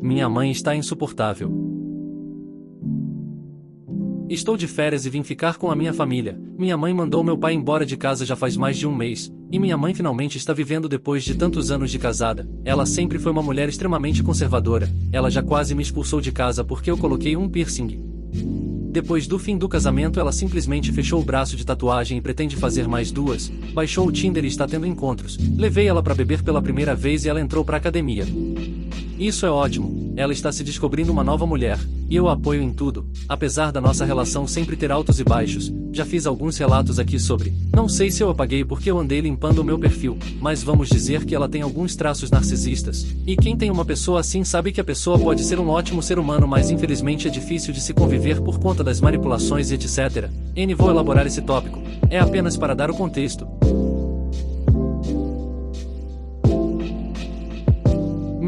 Minha mãe está insuportável. Estou de férias e vim ficar com a minha família. Minha mãe mandou meu pai embora de casa já faz mais de um mês, e minha mãe finalmente está vivendo depois de tantos anos de casada. Ela sempre foi uma mulher extremamente conservadora. Ela já quase me expulsou de casa porque eu coloquei um piercing. Depois do fim do casamento, ela simplesmente fechou o braço de tatuagem e pretende fazer mais duas. Baixou o Tinder e está tendo encontros. Levei ela para beber pela primeira vez e ela entrou para academia. Isso é ótimo. Ela está se descobrindo uma nova mulher, e eu a apoio em tudo, apesar da nossa relação sempre ter altos e baixos. Já fiz alguns relatos aqui sobre. Não sei se eu apaguei porque eu andei limpando o meu perfil, mas vamos dizer que ela tem alguns traços narcisistas. E quem tem uma pessoa assim sabe que a pessoa pode ser um ótimo ser humano, mas infelizmente é difícil de se conviver por conta das manipulações e etc. Vou elaborar esse tópico. É apenas para dar o contexto.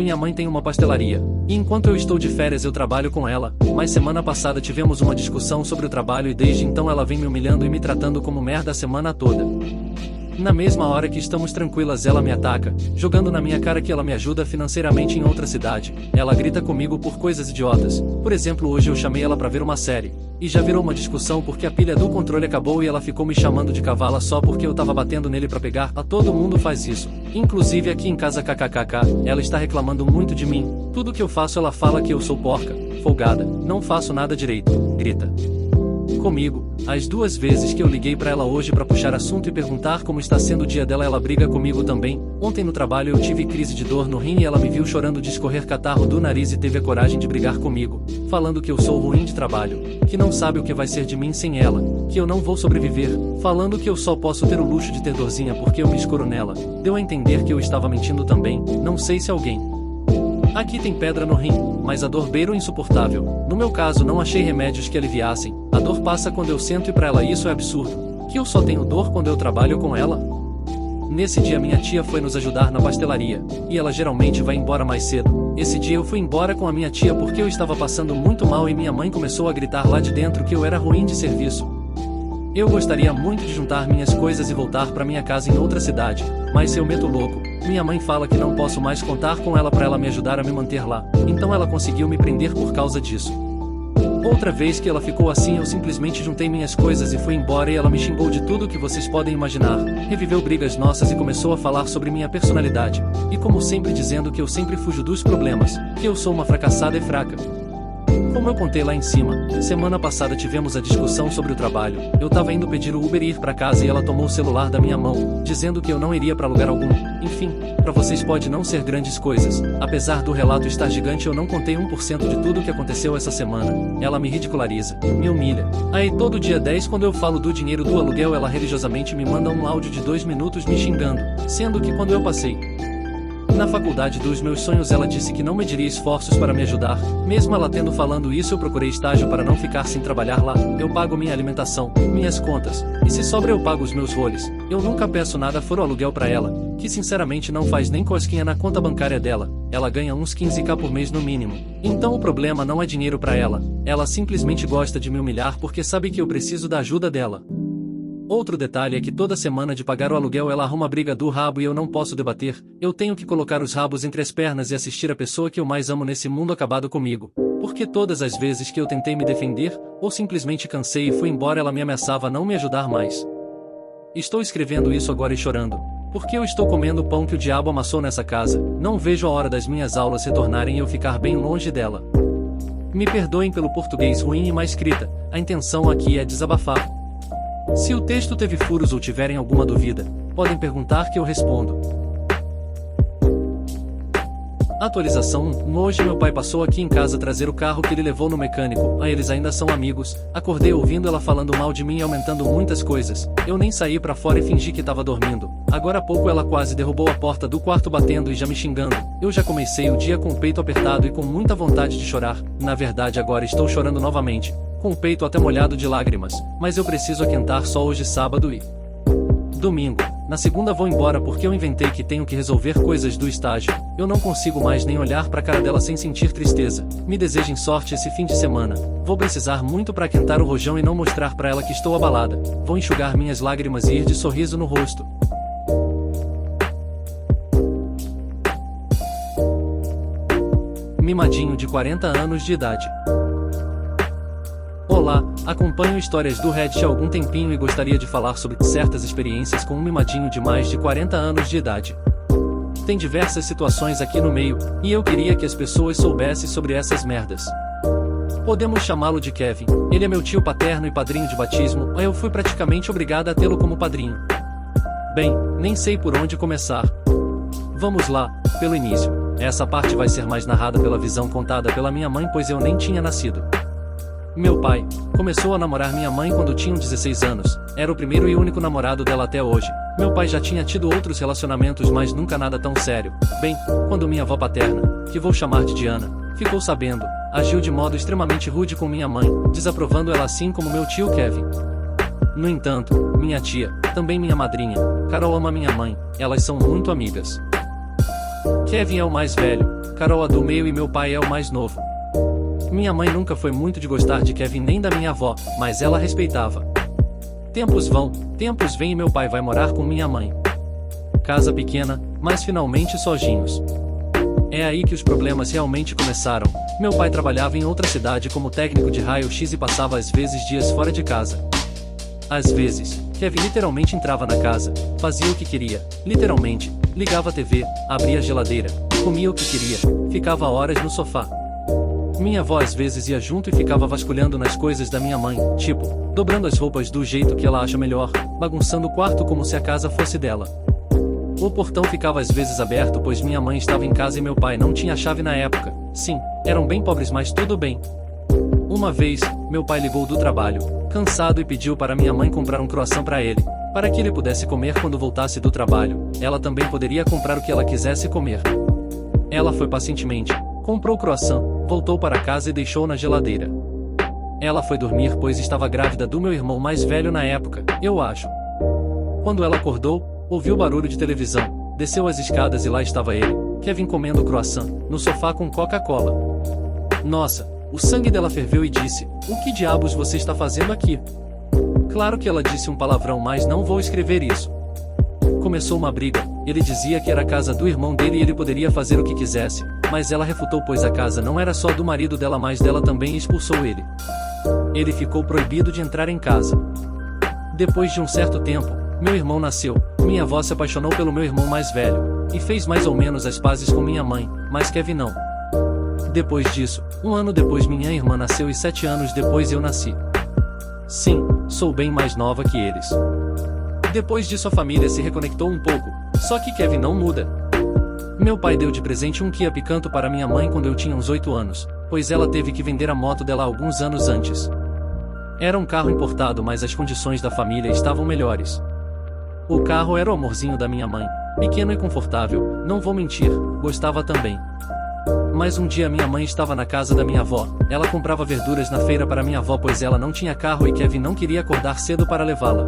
Minha mãe tem uma pastelaria, e enquanto eu estou de férias eu trabalho com ela, mas semana passada tivemos uma discussão sobre o trabalho e desde então ela vem me humilhando e me tratando como merda a semana toda. Na mesma hora que estamos tranquilas ela me ataca, jogando na minha cara que ela me ajuda financeiramente em outra cidade. Ela grita comigo por coisas idiotas. Por exemplo, hoje eu chamei ela pra ver uma série, e já virou uma discussão porque a pilha do controle acabou e ela ficou me chamando de cavala só porque eu tava batendo nele pra pegar. A todo mundo faz isso, inclusive aqui em casa kkkk. Ela está reclamando muito de mim. Tudo que eu faço ela fala que eu sou porca, folgada, não faço nada direito, grita comigo. As duas vezes que eu liguei pra ela hoje pra puxar assunto e perguntar como está sendo o dia dela, ela briga comigo também. Ontem no trabalho eu tive crise de dor no rim e ela me viu chorando de escorrer catarro do nariz e teve a coragem de brigar comigo, falando que eu sou ruim de trabalho, que não sabe o que vai ser de mim sem ela, que eu não vou sobreviver, falando que eu só posso ter o luxo de ter dorzinha porque eu me escoro nela. Deu a entender que eu estava mentindo também. Não sei se alguém aqui tem pedra no rim, mas a dor beira insuportável. No meu caso não achei remédios que aliviassem. A dor passa quando eu sento e pra ela isso é absurdo. Que eu só tenho dor quando eu trabalho com ela? Nesse dia minha tia foi nos ajudar na pastelaria, e ela geralmente vai embora mais cedo. Esse dia eu fui embora com a minha tia porque eu estava passando muito mal e minha mãe começou a gritar lá de dentro que eu era ruim de serviço. Eu gostaria muito de juntar minhas coisas e voltar pra minha casa em outra cidade, mas se eu meto louco, minha mãe fala que não posso mais contar com ela pra ela me ajudar a me manter lá, então ela conseguiu me prender por causa disso. Outra vez que ela ficou assim eu simplesmente juntei minhas coisas e fui embora e ela me xingou de tudo que vocês podem imaginar, reviveu brigas nossas e começou a falar sobre minha personalidade, e como sempre dizendo que eu sempre fujo dos problemas, que eu sou uma fracassada e fraca. Como eu contei lá em cima, semana passada tivemos a discussão sobre o trabalho. Eu tava indo pedir o Uber e ir pra casa e ela tomou o celular da minha mão, dizendo que eu não iria pra lugar algum. Enfim, pra vocês pode não ser grandes coisas. Apesar do relato estar gigante, eu não contei 1% de tudo que aconteceu essa semana. Ela me ridiculariza, me humilha. Aí todo dia 10 quando eu falo do dinheiro do aluguel ela religiosamente me manda um áudio de 2 minutos me xingando, sendo que quando eu passei na faculdade dos meus sonhos ela disse que não mediria esforços para me ajudar. Mesmo ela tendo falando isso eu procurei estágio para não ficar sem trabalhar lá. Eu pago minha alimentação, minhas contas, e se sobra eu pago os meus roles. Eu nunca peço nada fora o aluguel para ela, que sinceramente não faz nem cosquinha na conta bancária dela. Ela ganha uns 15k por mês no mínimo. Então o problema não é dinheiro para ela. Ela simplesmente gosta de me humilhar porque sabe que eu preciso da ajuda dela. Outro detalhe é que toda semana de pagar o aluguel ela arruma briga do rabo e eu não posso debater. Eu tenho que colocar os rabos entre as pernas e assistir a pessoa que eu mais amo nesse mundo acabado comigo. Porque todas as vezes que eu tentei me defender, ou simplesmente cansei e fui embora ela me ameaçava não me ajudar mais. Estou escrevendo isso agora e chorando. Porque eu estou comendo o pão que o diabo amassou nessa casa. Não vejo a hora das minhas aulas retornarem e eu ficar bem longe dela. Me perdoem pelo português ruim e má escrita. A intenção aqui é desabafar. Se o texto teve furos ou tiverem alguma dúvida, podem perguntar que eu respondo. Atualização 1. Hoje meu pai passou aqui em casa trazer o carro que ele levou no mecânico. Eles ainda são amigos. Acordei ouvindo ela falando mal de mim e aumentando muitas coisas. Eu nem saí pra fora e fingi que tava dormindo. Agora há pouco ela quase derrubou a porta do quarto batendo e já me xingando. Eu já comecei o dia com o peito apertado e com muita vontade de chorar. Na verdade agora estou chorando novamente, com o peito até molhado de lágrimas. Mas eu preciso aquentar só hoje sábado e domingo. Na segunda vou embora porque eu inventei que tenho que resolver coisas do estágio. Eu não consigo mais nem olhar pra cara dela sem sentir tristeza. Me desejem sorte esse fim de semana. Vou precisar muito pra aquentar o rojão e não mostrar pra ela que estou abalada. Vou enxugar minhas lágrimas e ir de sorriso no rosto. mimadinho de 40 anos de idade. Olá, acompanho histórias do Reddit há algum tempinho e gostaria de falar sobre certas experiências com um mimadinho de mais de 40 anos de idade. Tem diversas situações aqui no meio, e eu queria que as pessoas soubessem sobre essas merdas. Podemos chamá-lo de Kevin, ele é meu tio paterno e padrinho de batismo, eu fui praticamente obrigada a tê-lo como padrinho. Bem, nem sei por onde começar. Vamos lá, pelo início. Essa parte vai ser mais narrada pela visão contada pela minha mãe, pois eu nem tinha nascido. Meu pai começou a namorar minha mãe quando tinham 16 anos, era o primeiro e único namorado dela até hoje. Meu pai já tinha tido outros relacionamentos, mas nunca nada tão sério. Bem, quando minha avó paterna, que vou chamar de Diana, ficou sabendo, agiu de modo extremamente rude com minha mãe, desaprovando ela assim como meu tio Kevin. No entanto, minha tia, também minha madrinha, Carol ama minha mãe, elas são muito amigas. Kevin é o mais velho, Carol a do meio e meu pai é o mais novo. Minha mãe nunca foi muito de gostar de Kevin nem da minha avó, mas ela respeitava. Tempos vão, tempos vêm e meu pai vai morar com minha mãe. Casa pequena, mas finalmente sozinhos. É aí que os problemas realmente começaram. Meu pai trabalhava em outra cidade como técnico de raio-x e passava às vezes dias fora de casa. Às vezes, Kevin literalmente entrava na casa, fazia o que queria, literalmente, ligava a TV, abria a geladeira, comia o que queria, ficava horas no sofá. Minha avó às vezes ia junto e ficava vasculhando nas coisas da minha mãe, tipo, dobrando as roupas do jeito que ela acha melhor, bagunçando o quarto como se a casa fosse dela. O portão ficava às vezes aberto pois minha mãe estava em casa e meu pai não tinha chave na época. Sim, eram bem pobres, mas tudo bem. Uma vez, meu pai ligou do trabalho, cansado, e pediu para minha mãe comprar um croissant para ele, para que ele pudesse comer quando voltasse do trabalho. Ela também poderia comprar o que ela quisesse comer. Ela foi pacientemente, comprou o croissant, voltou para casa e deixou na geladeira. Ela foi dormir pois estava grávida do meu irmão mais velho na época, eu acho. Quando ela acordou, ouviu barulho de televisão, desceu as escadas e lá estava ele, Kevin, comendo o croissant, no sofá com Coca-Cola. Nossa, o sangue dela ferveu e disse: "O que diabos você está fazendo aqui?" Claro que ela disse um palavrão, mas não vou escrever isso. Começou uma briga, ele dizia que era a casa do irmão dele e ele poderia fazer o que quisesse, mas ela refutou pois a casa não era só do marido dela mas dela também, e expulsou ele. Ele ficou proibido de entrar em casa. Depois de um certo tempo, meu irmão nasceu, minha avó se apaixonou pelo meu irmão mais velho, e fez mais ou menos as pazes com minha mãe, mas Kevin não. Depois disso, um ano depois minha irmã nasceu e 7 anos depois eu nasci. Sim, sou bem mais nova que eles. Depois disso a família se reconectou um pouco, só que Kevin não muda. Meu pai deu de presente um Kia Picanto para minha mãe quando eu tinha uns 8 anos, pois ela teve que vender a moto dela alguns anos antes. Era um carro importado, mas as condições da família estavam melhores. O carro era o amorzinho da minha mãe, pequeno e confortável, não vou mentir, gostava também. Mas um dia minha mãe estava na casa da minha avó, ela comprava verduras na feira para minha avó pois ela não tinha carro e Kevin não queria acordar cedo para levá-la.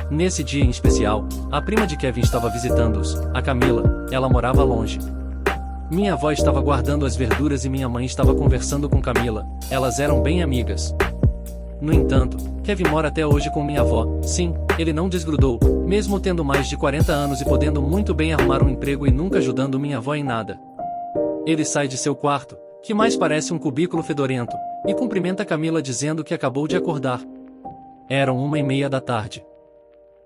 Nesse dia em especial, a prima de Kevin estava visitando-os, a Camila, ela morava longe. Minha avó estava guardando as verduras e minha mãe estava conversando com Camila, elas eram bem amigas. No entanto, Kevin mora até hoje com minha avó, sim, ele não desgrudou, mesmo tendo mais de 40 anos e podendo muito bem arrumar um emprego e nunca ajudando minha avó em nada. Ele sai de seu quarto, que mais parece um cubículo fedorento, e cumprimenta Camila dizendo que acabou de acordar. Eram 1:30 da tarde.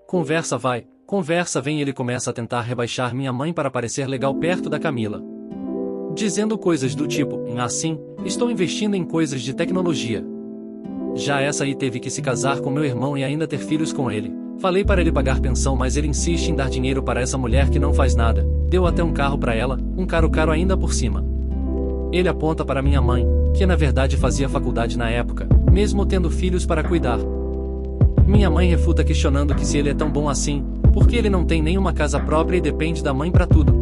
Conversa vai, conversa vem, ele começa a tentar rebaixar minha mãe para parecer legal perto da Camila. Dizendo coisas do tipo, assim, estou investindo em coisas de tecnologia. Já essa aí teve que se casar com meu irmão e ainda ter filhos com ele. Falei para ele pagar pensão, mas ele insiste em dar dinheiro para essa mulher que não faz nada. Deu até um carro para ela, um carro caro ainda por cima. Ele aponta para minha mãe, que na verdade fazia faculdade na época, mesmo tendo filhos para cuidar. Minha mãe refuta questionando que se ele é tão bom assim, porque ele não tem nenhuma casa própria e depende da mãe para tudo.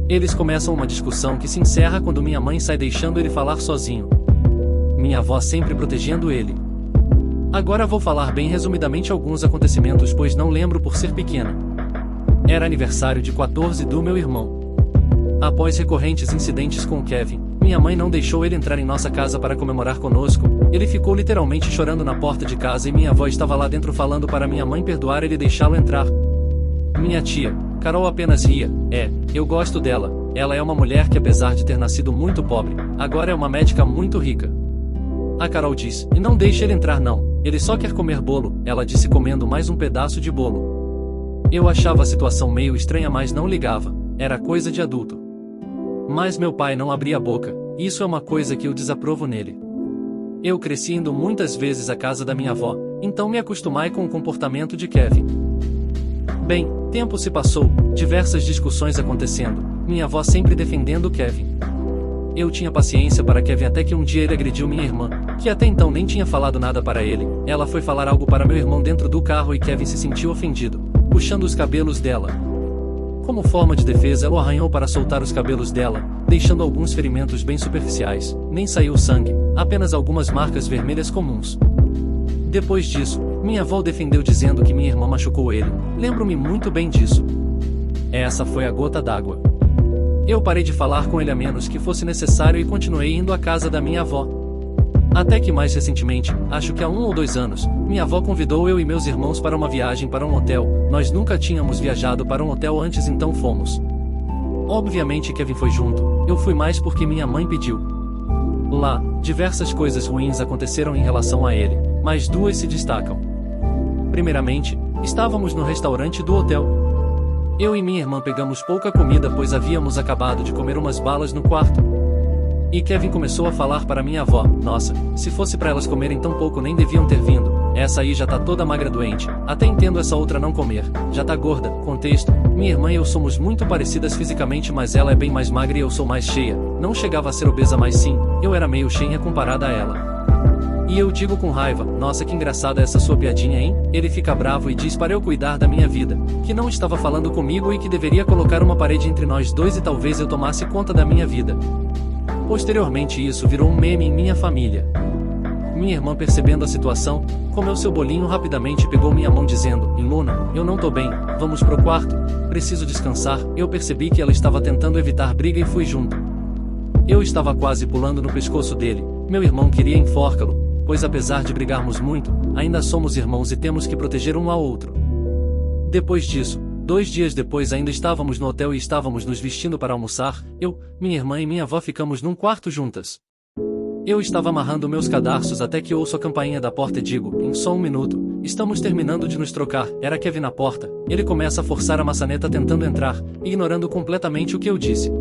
Eles começam uma discussão que se encerra quando minha mãe sai deixando ele falar sozinho. Minha avó sempre protegendo ele. Agora vou falar bem resumidamente alguns acontecimentos pois não lembro por ser pequena. Era aniversário de 14 do meu irmão. Após recorrentes incidentes com Kevin, minha mãe não deixou ele entrar em nossa casa para comemorar conosco, ele ficou literalmente chorando na porta de casa e minha avó estava lá dentro falando para minha mãe perdoar ele e deixá-lo entrar. Minha tia, Carol, apenas ria, eu gosto dela, Ela é uma mulher que, apesar de ter nascido muito pobre, agora é uma médica muito rica. A Carol diz: e não deixe ele entrar não, ele só quer comer bolo, ela disse comendo mais um pedaço de bolo. Eu achava a situação meio estranha, mas não ligava, era coisa de adulto. Mas meu pai não abria a boca, isso é uma coisa que eu desaprovo nele. Eu cresci indo muitas vezes à casa da minha avó, então me acostumei com o comportamento de Kevin. Bem, tempo se passou, diversas discussões acontecendo, minha avó sempre defendendo Kevin. Eu tinha paciência para Kevin até que um dia ele agrediu minha irmã, que até então nem tinha falado nada para ele. Ela foi falar algo para meu irmão dentro do carro e Kevin se sentiu ofendido, puxando os cabelos dela. Como forma de defesa, ela o arranhou para soltar os cabelos dela, deixando alguns ferimentos bem superficiais. Nem saiu sangue, apenas algumas marcas vermelhas comuns. Depois disso, minha avó defendeu dizendo que minha irmã machucou ele. Lembro-me muito bem disso. Essa foi a gota d'água. Eu parei de falar com ele a menos que fosse necessário e continuei indo à casa da minha avó. Até que mais recentemente, acho que há 1 ou 2 anos, minha avó convidou eu e meus irmãos para uma viagem para um hotel. Nós nunca tínhamos viajado para um hotel antes, então fomos. Obviamente Kevin foi junto, eu fui mais porque minha mãe pediu. Lá, diversas coisas ruins aconteceram em relação a ele, mas 2 se destacam. Primeiramente, estávamos no restaurante do hotel. Eu e minha irmã pegamos pouca comida pois havíamos acabado de comer umas balas no quarto. E Kevin começou a falar para minha avó: nossa, se fosse para elas comerem tão pouco nem deviam ter vindo, essa aí já tá toda magra doente, até entendo essa outra não comer, já tá gorda. Contexto: minha irmã e eu somos muito parecidas fisicamente, mas ela é bem mais magra e eu sou mais cheia, não chegava a ser obesa mas sim, eu era meio cheia comparada a ela. E eu digo com raiva: nossa, que engraçada essa sua piadinha, hein? Ele fica bravo e diz para eu cuidar da minha vida, que não estava falando comigo e que deveria colocar uma parede entre nós dois e talvez eu tomasse conta da minha vida. Posteriormente isso virou um meme em minha família. Minha irmã, percebendo a situação, comeu seu bolinho rapidamente e pegou minha mão dizendo: Luna, eu não tô bem, vamos pro quarto, preciso descansar. Eu percebi que ela estava tentando evitar briga e fui junto. Eu estava quase pulando no pescoço dele, meu irmão queria enforcá-lo, pois apesar de brigarmos muito, ainda somos irmãos e temos que proteger um ao outro. Depois disso, 2 dias depois ainda estávamos no hotel e estávamos nos vestindo para almoçar, eu, minha irmã e minha avó ficamos num quarto juntas. Eu estava amarrando meus cadarços até que ouço a campainha da porta e digo: em só 1 minuto, estamos terminando de nos trocar. Era Kevin na porta, ele começa a forçar a maçaneta tentando entrar, ignorando completamente o que eu disse.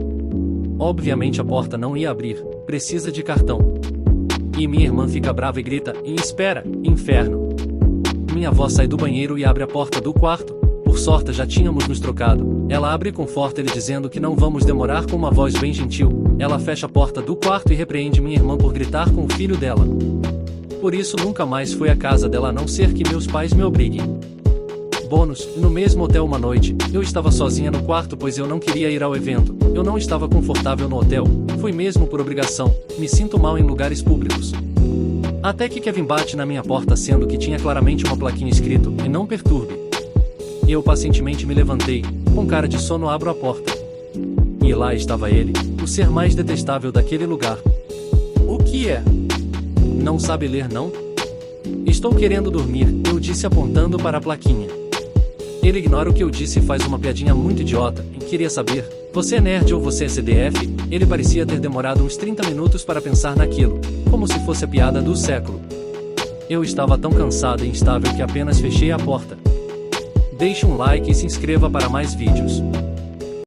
Obviamente a porta não ia abrir, precisa de cartão. E minha irmã fica brava e grita: espera, inferno. Minha avó sai do banheiro e abre a porta do quarto. Por sorte já tínhamos nos trocado. Ela abre e conforta ele dizendo que não vamos demorar com uma voz bem gentil. Ela fecha a porta do quarto e repreende minha irmã por gritar com o filho dela. Por isso nunca mais fui à casa dela a não ser que meus pais me obriguem. Bônus, no mesmo hotel uma noite, eu estava sozinha no quarto pois eu não queria ir ao evento. Eu não estava confortável no hotel, fui mesmo por obrigação, me sinto mal em lugares públicos. Até que Kevin bate na minha porta sendo que tinha claramente uma plaquinha escrito: e não perturbe. Eu pacientemente me levantei, com cara de sono abro a porta. E lá estava ele, o ser mais detestável daquele lugar. O que é? Não sabe ler não? Estou querendo dormir, eu disse apontando para a plaquinha. Ele ignora o que eu disse e faz uma piadinha muito idiota, em queria saber: você é nerd ou você é CDF? Ele parecia ter demorado uns 30 minutos para pensar naquilo, como se fosse a piada do século. Eu estava tão cansado e instável que apenas fechei a porta. Deixe um like e se inscreva para mais vídeos.